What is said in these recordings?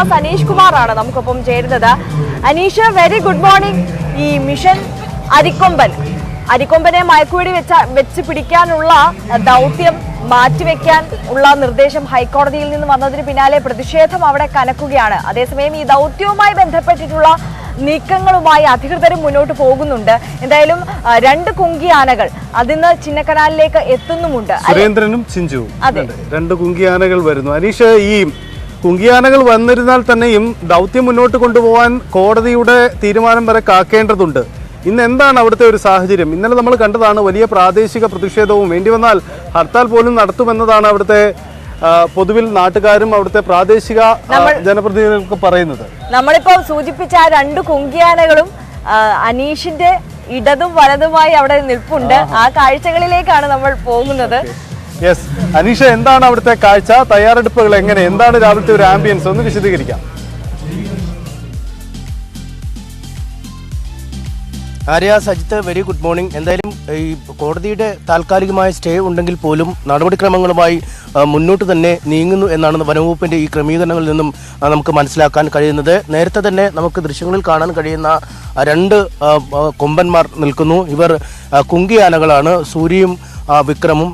S Aneesh കുമാറാണ് നമുക്കൊപ്പം ചേരുന്നത്. Aneesh, very good morning. ഈ മിഷൻ അരിക്കൊമ്പനെ മയക്കുവെടി വെച്ച് പിടിക്കാനുള്ള ദൗത്യം മാറ്റിവെക്കാൻ ഉള്ള നിർദ്ദേശം ഹൈക്കോടതിയിൽ നിന്ന് വന്നതിന് പിന്നാലെ പ്രതിഷേധം അവിടെ കനക്കുകയാണ്. അതേസമയം ഈ ദൗത്യവുമായി ബന്ധപ്പെട്ടിട്ടുള്ള നീക്കങ്ങളുമായി അധികൃതരും മുന്നോട്ട് പോകുന്നുണ്ട്. എന്തായാലും 2 കുങ്കിയാനകൾ അതിന്ന് ചിന്നക്കനാലിലേക്ക് എത്തുന്നുമുണ്ട്. സുരേന്ദ്രനും ചിഞ്ചുവും 2 കുങ്കിയാനകൾ വരുന്നു. അനീഷ്, ഈ കുങ്കിയാനകൾ വന്നിരുന്നാൽ തന്നെയും ദൗത്യം മുന്നോട്ട് കൊണ്ടുപോകാൻ കോടതിയുടെ തീരുമാനം വരെ കാക്കേണ്ടതുണ്ട്. ഇന്ന് എന്താണ് അവിടുത്തെ ഒരു സാഹചര്യം? ഇന്നലെ നമ്മൾ കണ്ടതാണ് വലിയ പ്രാദേശിക പ്രതിഷേധവും, വേണ്ടി വന്നാൽ ഹർത്താൽ പോലും നടത്തുമെന്നതാണ് അവിടുത്തെ പൊതുവിൽ നാട്ടുകാരും അവിടുത്തെ പ്രാദേശിക ജനപ്രതിനിധികൾക്ക് പറയുന്നത്. നമ്മളിപ്പോ സൂചിപ്പിച്ച ആ 2 കുങ്കിയാനകളും അനീഷിന്റെ ഇടതും വലതുമായി അവിടെ നിൽപ്പുണ്ട്. ആ കാഴ്ചകളിലേക്കാണ് നമ്മൾ പോകുന്നത്. യെസ് അനീഷ, എന്താണ് അവിടുത്തെ കാഴ്ച? തയ്യാറെടുപ്പുകൾ എങ്ങനെ? എന്താണ് രാവിലത്തെ ഒരു ആംബിയൻസ്? ഒന്ന് വിശദീകരിക്കാം. Arya, Sajith, very good morning. എന്തായാലും ഈ കോടതിയുടെ താൽക്കാലികമായ സ്റ്റേ ഉണ്ടെങ്കിൽ പോലും നടപടിക്രമങ്ങളുമായി മുന്നോട്ട് തന്നെ നീങ്ങുന്നു എന്നാണ് വനംവകുപ്പിന്റെ ഈ ക്രമീകരണങ്ങളിൽ നിന്നും നമുക്ക് മനസ്സിലാക്കാൻ കഴിയുന്നത്. നേരത്തെ തന്നെ നമുക്ക് ദൃശ്യങ്ങളിൽ കാണാൻ കഴിയുന്ന 2 കൊമ്പന്മാർ നിൽക്കുന്നു. ഇവർ കുങ്കിയാനകളാണ്. സൂര്യയും വിക്രമും.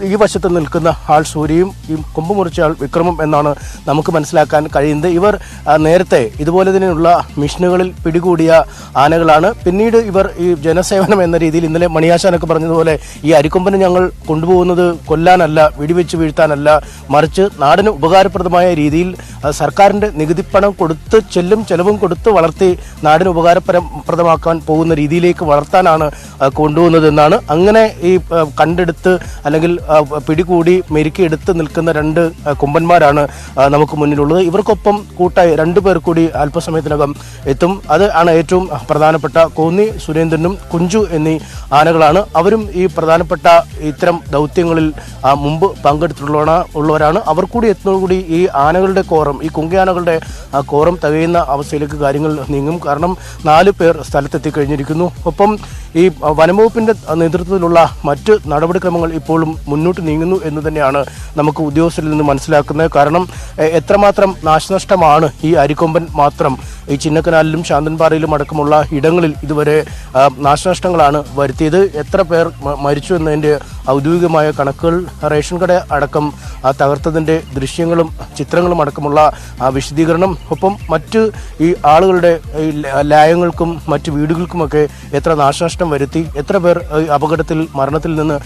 ഈ വശത്ത് നിൽക്കുന്ന ആൾ സൂര്യയും ഈ കൊമ്പ് മുറിച്ച ആൾ വിക്രമും എന്നാണ് നമുക്ക് മനസ്സിലാക്കാൻ കഴിയുന്നത്. ഇവർ നേരത്തെ ഇതുപോലെ തന്നെയുള്ള മിഷനുകളിൽ പിടികൂടിയ ആനകളാണ്. പിന്നീട് ഇവർ ഈ ജനസേവനം എന്ന രീതിയിൽ ഇന്നലെ മണിയാശാനൊക്കെ പറഞ്ഞതുപോലെ ഈ അരിക്കൊമ്പനെ ഞങ്ങൾ കൊണ്ടുപോകുന്നത് കൊല്ലാനല്ല, വെടിവെച്ച് വീഴ്ത്താനല്ല, മറിച്ച് നാടിന് ഉപകാരപ്രദമായ രീതിയിൽ സർക്കാരിൻ്റെ നികുതിപ്പണം കൊടുത്ത് ചെലവും കൊടുത്ത് വളർത്തി നാടിന് ഉപകാരപ്രദമാക്കാൻ പോകുന്ന രീതിയിലേക്ക് വളർത്താനാണ് കൊണ്ടുപോകുന്നതെന്നാണ്. അങ്ങനെ ഈ കണ്ടെടുത്ത് അല്ലെങ്കിൽ പിടികൂടി മെരുക്കിയെടുത്ത് നിൽക്കുന്ന 2 കൊമ്പന്മാരാണ് നമുക്ക് മുന്നിലുള്ളത്. ഇവർക്കൊപ്പം കൂട്ടായി 2 പേർ കൂടി അല്പസമയത്തിനകം എത്തും. അത് ആണ് ഏറ്റവും പ്രധാനപ്പെട്ട. കോന്നി സുരേന്ദ്രനും കുഞ്ചു എന്നീ ആനകളാണ്. അവരും ഈ പ്രധാനപ്പെട്ട ഇത്തരം ദൗത്യങ്ങളിൽ മുമ്പ് പങ്കെടുത്തിട്ടുള്ളവരാണ്. അവർ കൂടി എത്തുന്നതോടുകൂടി ഈ ആനകളുടെ കോറം, ഈ കുങ്കിയാനകളുടെ കോറം തികയുന്ന അവസ്ഥയിലേക്ക് കാര്യങ്ങൾ നീങ്ങും. കാരണം 4 പേർ സ്ഥലത്തെത്തിക്കഴിഞ്ഞിരിക്കുന്നു. ഒപ്പം ഈ വനംവകുപ്പിന്റെ നേതൃത്വത്തിലുള്ള മറ്റ് നടപടിക്രമങ്ങൾ ഇപ്പോഴും മുന്നോട്ട് നീങ്ങുന്നു എന്ന് തന്നെയാണ് നമുക്ക് ഉദ്യോഗസ്ഥരിൽ നിന്ന് മനസ്സിലാക്കുന്നത്. കാരണം എത്രമാത്രം നാശനഷ്ടമാണ് ഈ അരിക്കൊമ്പൻ മാത്രം ഈ ചിന്നക്കനാലിലും ശാന്തൻപാറയിലും അടക്കമുള്ള ഇടങ്ങളിൽ ഇതുവരെ നാശനഷ്ടങ്ങളാണ് വരുത്തിയത്. എത്ര പേർ മരിച്ചു എന്നതിൻ്റെ ഔദ്യോഗികമായ കണക്കുകൾ, റേഷൻ കട അടക്കം തകർത്തതിൻ്റെ ദൃശ്യങ്ങളും ചിത്രങ്ങളും അടക്കമുള്ള വിശദീകരണം, ഒപ്പം മറ്റ് ഈ ആളുകളുടെ ലായങ്ങൾക്കും മറ്റ് വീടുകൾക്കുമൊക്കെ എത്ര നാശനഷ്ടം വരുത്തി, എത്ര പേർ അപകടത്തിൽ മരണത്തിൽ നിന്ന്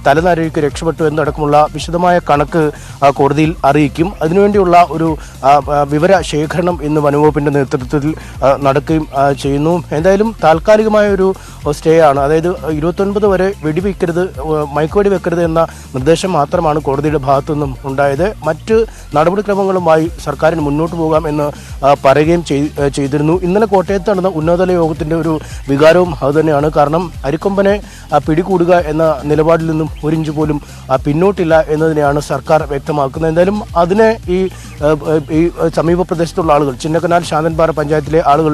തലനാരിഴയ്ക്ക് രക്ഷപ്പെട്ടു എന്നടക്കമുള്ള വിശദമായ കണക്ക് കോടതിയിൽ അറിയിക്കും. അതിനുവേണ്ടിയുള്ള ഒരു വിവര ശേഖരണം ഇന്ന് വനംവകുപ്പിന്റെ നേതൃത്വത്തിൽ നടക്കുകയും ചെയ്യുന്നു. എന്തായാലും താൽക്കാലികമായ ഒരു സ്റ്റേ ആണ്. അതായത് 29 വരെ വെടിവെക്കരുത്, മയക്കുവെടി വെക്കരുത് എന്ന നിർദ്ദേശം മാത്രമാണ് കോടതിയുടെ ഭാഗത്തു നിന്നും ഉണ്ടായത്. മറ്റ് നടപടിക്രമങ്ങളുമായി സർക്കാരിന് മുന്നോട്ട് പോകാം എന്ന് പറയുകയും ചെയ്തിരുന്നു. ഇന്നലെ കോട്ടയത്ത് നടന്ന ഉന്നതതല യോഗത്തിന്റെ ഒരു വികാരവും അതുതന്നെയാണ്. കാരണം അരിക്കൊമ്പനെ പിടികൂടുക എന്ന നിലപാടിൽ നിന്നും 1 ഇഞ്ച് പോലും പിന്നോട്ടില്ല എന്നതിനെയാണ് സർക്കാർ വ്യക്തമാക്കുന്നത്. എന്തായാലും അതിനെ ഈ സമീപ പ്രദേശത്തുള്ള ആളുകൾ, ചിന്നക്കനാൽ ശാന്തൻപാറ പഞ്ചായത്തിലെ ആളുകൾ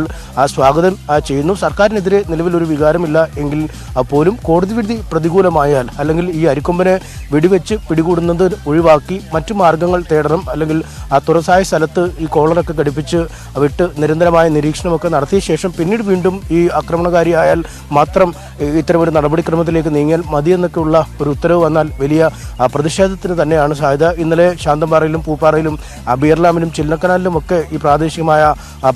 സ്വാഗതം ചെയ്യുന്നു. സർക്കാരിനെതിരെ നിലവിൽ ഒരു വികാരമില്ല എങ്കിൽ പോലും കോടതി വിധി പ്രതികൂലമായാൽ, അല്ലെങ്കിൽ ഈ അരിക്കൊമ്പനെ വെടിവെച്ച് പിടികൂടുന്നത് ഒഴിവാക്കി മറ്റു മാർഗങ്ങൾ തേടണം, അല്ലെങ്കിൽ ആ തുറസായ സ്ഥലത്ത് ഈ കോളറൊക്കെ ഘടിപ്പിച്ച് വിട്ട് നിരന്തരമായ നിരീക്ഷണമൊക്കെ നടത്തിയ ശേഷം പിന്നീട് വീണ്ടും ഈ ആക്രമണകാരിയായാൽ മാത്രം ഇത്തരമൊരു നടപടിക്രമത്തിലേക്ക് നീങ്ങിയാൽ മതിയെന്നൊക്കെയുള്ള ഒരു ഉത്തരവ് വന്നാൽ വലിയ പ്രതിഷേധത്തിന് തന്നെയാണ് സാധ്യത. ഇന്നലെ ശാന്തൻപാറയിലും പൂപ്പാറയിലും ബീർലാമിലും ചിന്നക്കനാലിലും ഒക്കെ ഈ പ്രാദേശികമായ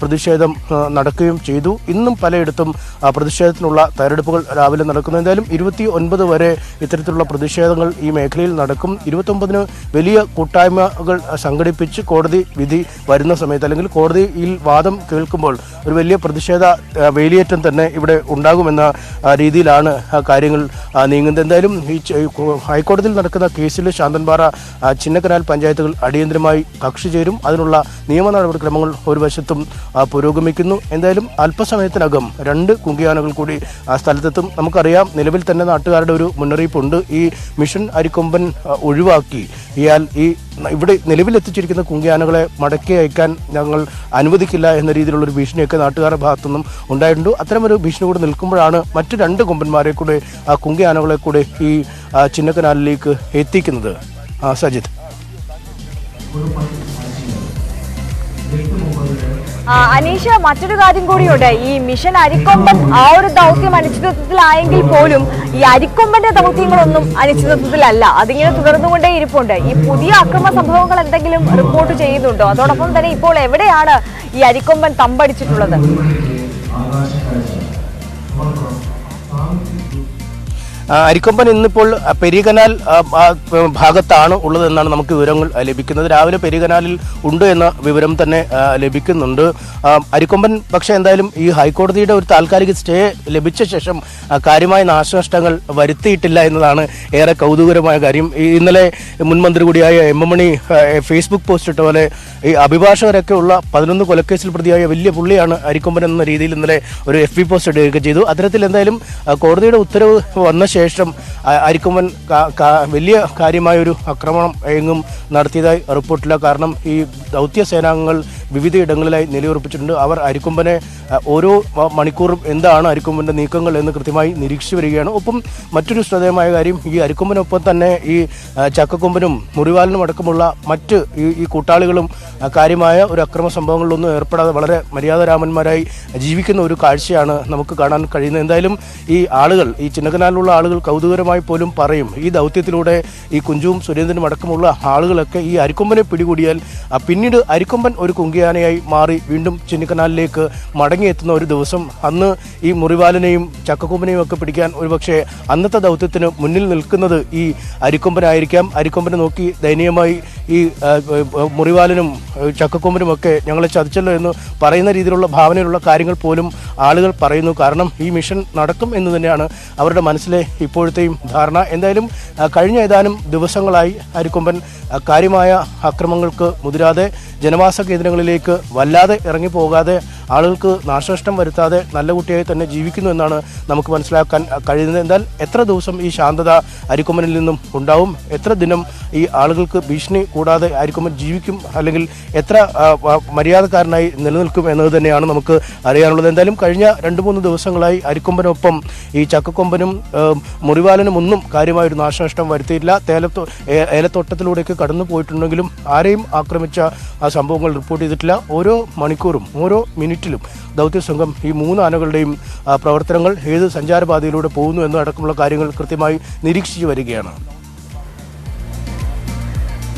പ്രതിഷേധം നടക്കുകയും ചെയ്തു. ഇന്നും പലയിടത്തും പ്രതിഷേധത്തിനുള്ള തയ്യാറെടുപ്പുകൾ രാവിലെ നടക്കുന്നു. എന്തായാലും 29 വരെ ഇത്തരത്തിലുള്ള പ്രതിഷേധങ്ങൾ ഈ മേഖലയിൽ നടക്കും. 29 വലിയ കൂട്ടായ്മകൾ സംഘടിപ്പിച്ച് കോടതി വിധി വരുന്ന സമയത്ത്, അല്ലെങ്കിൽ കോടതിയിൽ വാദം കേൾക്കുമ്പോൾ ഒരു വലിയ പ്രതിഷേധ വേലിയേറ്റം തന്നെ ഇവിടെ ഉണ്ടാകുമെന്ന രീതിയിലാണ് കാര്യങ്ങൾ നീങ്ങുന്നത്. എന്തായാലും ഈ ഹൈക്കോടതിയിൽ നടക്കുന്ന കേസിൽ ശാന്തൻപാറ ചിന്നക്കനാൽ പഞ്ചായത്തുകൾ അടിയന്തരമായി കക്ഷി ചേരും. അതിനുള്ള നിയമ നടപടിക്രമങ്ങൾ ഒരു വശത്തും പുരോഗമിക്കുന്നു. എന്തായാലും അല്പസമയത്തിനകം 2 കുങ്കിയാനകൾ കൂടി സ്ഥലത്തെത്തും. നമുക്കറിയാം, നിലവിൽ തന്നെ നാട്ടുകാരുടെ ഒരു മുന്നറിയിപ്പുണ്ട്. ഈ മിഷൻ അരിക്കൊമ്പൻ ഒഴിവാക്കി ഈ ഇവിടെ നിലവിലെത്തിച്ചിരിക്കുന്ന കുങ്കിയാനകളെ മടക്കി അയക്കാൻ ഞങ്ങൾ അനുവദിക്കില്ല എന്ന രീതിയിലുള്ളൊരു ഭീഷണിയൊക്കെ നാട്ടുകാരുടെ ഭാഗത്തുനിന്നും ഉണ്ടായിട്ടുണ്ട്. അത്തരമൊരു ഭീഷണി കൂടെ നിൽക്കുമ്പോഴാണ് മറ്റ് 2 കൊമ്പന്മാരെ കൂടെ കുങ്കിയാനകളെ കൂടെ ഈ ചിന്നക്കനാലിലേക്ക് എത്തിക്കുന്നത്. സജിത്ത്. അനീഷ, മറ്റൊരു കാര്യം കൂടിയുണ്ട്. ഈ മിഷൻ അരിക്കൊമ്പൻ ആ ഒരു ദൗത്യം അനിശ്ചിതത്വത്തിലായെങ്കിൽ പോലും ഈ അരിക്കൊമ്പന്റെ ദൗത്യങ്ങളൊന്നും അനിശ്ചിതത്വത്തിലല്ല, അതിങ്ങനെ തുടർന്നുകൊണ്ടേ ഇരിപ്പുണ്ട്. ഈ പുതിയ അക്രമ സംഭവങ്ങൾ എന്തെങ്കിലും റിപ്പോർട്ട് ചെയ്യുന്നുണ്ടോ? അതോടൊപ്പം തന്നെ ഇപ്പോൾ എവിടെയാണ് ഈ അരിക്കൊമ്പൻ തമ്പടിച്ചിട്ടുള്ളത്? അരിക്കൊമ്പൻ ഇന്നിപ്പോൾ പെരിയകനാൽ ഭാഗത്താണ് ഉള്ളതെന്നാണ് നമുക്ക് വിവരങ്ങൾ ലഭിക്കുന്നത്. രാവിലെ പെരിയകനാലിൽ ഉണ്ട് എന്ന വിവരം തന്നെ ലഭിക്കുന്നുണ്ട്. അരിക്കൊമ്പൻ പക്ഷേ എന്തായാലും ഈ ഹൈക്കോടതിയുടെ ഒരു താൽക്കാലിക സ്റ്റേ ലഭിച്ച ശേഷം കാര്യമായ നാശനഷ്ടങ്ങൾ വരുത്തിയിട്ടില്ല എന്നതാണ് ഏറെ കൗതുകരമായ കാര്യം. ഇന്നലെ മുൻമന്ത്രി കൂടിയായ എം എം മണി ഫേസ്ബുക്ക് പോസ്റ്റ് ഇട്ട പോലെ ഈ അഭിഭാഷകരൊക്കെ ഉള്ള 11 കൊലക്കേസിൽ പ്രതിയായ വലിയ പുള്ളിയാണ് അരിക്കൊമ്പൻ എന്ന രീതിയിൽ ഇന്നലെ ഒരു FB പോസ്റ്റ് ഇടുകയൊക്കെ ചെയ്തു. അത്തരത്തിൽ എന്തായാലും കോടതിയുടെ ഉത്തരവ് വന്ന ശേഷം അരിക്കൊമ്പൻ വലിയ കാര്യമായൊരു ആക്രമണം എങ്ങും നടത്തിയതായി റിപ്പോർട്ടില്ല. കാരണം ഈ ദൗത്യ സേനാംഗങ്ങൾ വിവിധയിടങ്ങളിലായി നിലയുറപ്പിച്ചിട്ടുണ്ട്. അവർ അരിക്കൊമ്പനെ ഓരോ മണിക്കൂറും എന്താണ് അരിക്കൊമ്പൻ്റെ നീക്കങ്ങൾ എന്ന് കൃത്യമായി നിരീക്ഷിച്ചു വരികയാണ്. ഒപ്പം മറ്റൊരു ശ്രദ്ധേയമായ കാര്യം, ഈ അരിക്കൊമ്പനൊപ്പം തന്നെ ഈ ചക്കക്കൊമ്പനും മുറിവാലിനും അടക്കമുള്ള മറ്റ് ഈ കൂട്ടാളികളും കാര്യമായ ഒരു അക്രമ സംഭവങ്ങളിലൊന്നും ഏർപ്പെടാതെ വളരെ മര്യാദരാമന്മാരായി ജീവിക്കുന്ന ഒരു കാഴ്ചയാണ് നമുക്ക് കാണാൻ കഴിയുന്നത്. എന്തായാലും ഈ ആളുകൾ, ഈ ചിന്നക്കനാലിലുള്ള ആളുകൾ കൗതുകരമായി പോലും പറയും, ഈ ദൗത്യത്തിലൂടെ ഈ കുഞ്ചുവും സുരേന്ദ്രനും അടക്കമുള്ള ആളുകളൊക്കെ ഈ അരിക്കൊമ്പനെ പിടികൂടിയാൽ പിന്നീട് അരിക്കൊമ്പൻ ഒരു കുങ്കിയാനയായി മാറി വീണ്ടും ചിന്നക്കനാലിലേക്ക് മടങ്ങിയെത്തുന്ന ഒരു ദിവസം, അന്ന് ഈ മുറിവാലിനെയും ചക്കക്കൊമ്പനെയും ഒക്കെ പിടിക്കാൻ ഒരുപക്ഷെ അന്നത്തെ ദൗത്യത്തിന് മുന്നിൽ നിൽക്കുന്നത് ഈ അരിക്കൊമ്പനായിരിക്കാം. അരിക്കൊമ്പനെ നോക്കി ദയനീയമായി ഈ മുറിവാലിനും ചക്കക്കൊമ്പനും ഒക്കെ ഞങ്ങളെ ചതിച്ചല്ലോ എന്ന് പറയുന്ന രീതിയിലുള്ള ഭാവനയിലുള്ള കാര്യങ്ങൾ പോലും ആളുകൾ പറയുന്നു. കാരണം ഈ മിഷൻ നടക്കും എന്ന് തന്നെയാണ് അവരുടെ മനസ്സിലെ ഇപ്പോഴത്തെയും ധാരണ. എന്തായാലും കഴിഞ്ഞ ഏതാനും ദിവസങ്ങളായി അരിക്കൊമ്പൻ കാര്യമായ അക്രമങ്ങൾക്ക് മുതിരാതെ ജനവാസ കേന്ദ്രങ്ങളിലേക്ക് വല്ലാതെ ഇറങ്ങിപ്പോകാതെ ആളുകൾക്ക് നാശനഷ്ടം വരുത്താതെ നല്ല കുട്ടിയായി തന്നെ ജീവിക്കുന്നു എന്നാണ് നമുക്ക് മനസ്സിലാക്കാൻ കഴിയുന്നത്. എന്നാൽ എത്ര ദിവസം ഈ ശാന്തത അരിക്കൊമ്പനിൽ നിന്നും ഉണ്ടാവും, എത്ര ദിനം ഈ ആളുകൾക്ക് ഭീഷണി കൂടാതെ അരിക്കൊമ്പൻ ജീവിക്കും, അല്ലെങ്കിൽ എത്ര മര്യാദക്കാരനായി നിലനിൽക്കും എന്നത് തന്നെയാണ് നമുക്ക് അറിയാനുള്ളത്. എന്തായാലും കഴിഞ്ഞ 2-3 ദിവസങ്ങളായി അരിക്കൊമ്പനൊപ്പം ഈ ചക്കക്കൊമ്പനും മുറിവാലനും ഒന്നും കാര്യമായൊരു നാശനഷ്ടം വരുത്തിയില്ല. ഏലത്തോട്ടത്തിലൂടെയൊക്കെ കടന്നു പോയിട്ടുണ്ടെങ്കിലും ആരെയും ആക്രമിച്ച സംഭവങ്ങൾ റിപ്പോർട്ട് ചെയ്തിട്ടില്ല. ഓരോ മണിക്കൂറും ഓരോ മിനിറ്റിലും ദൗത്യസംഘം ഈ 3 ആനകളുടെയും പ്രവർത്തനങ്ങൾ ഏത് സഞ്ചാരപാതയിലൂടെ പോകുന്നു എന്നതടക്കമുള്ള കാര്യങ്ങൾ കൃത്യമായി നിരീക്ഷിച്ചു വരികയാണ്.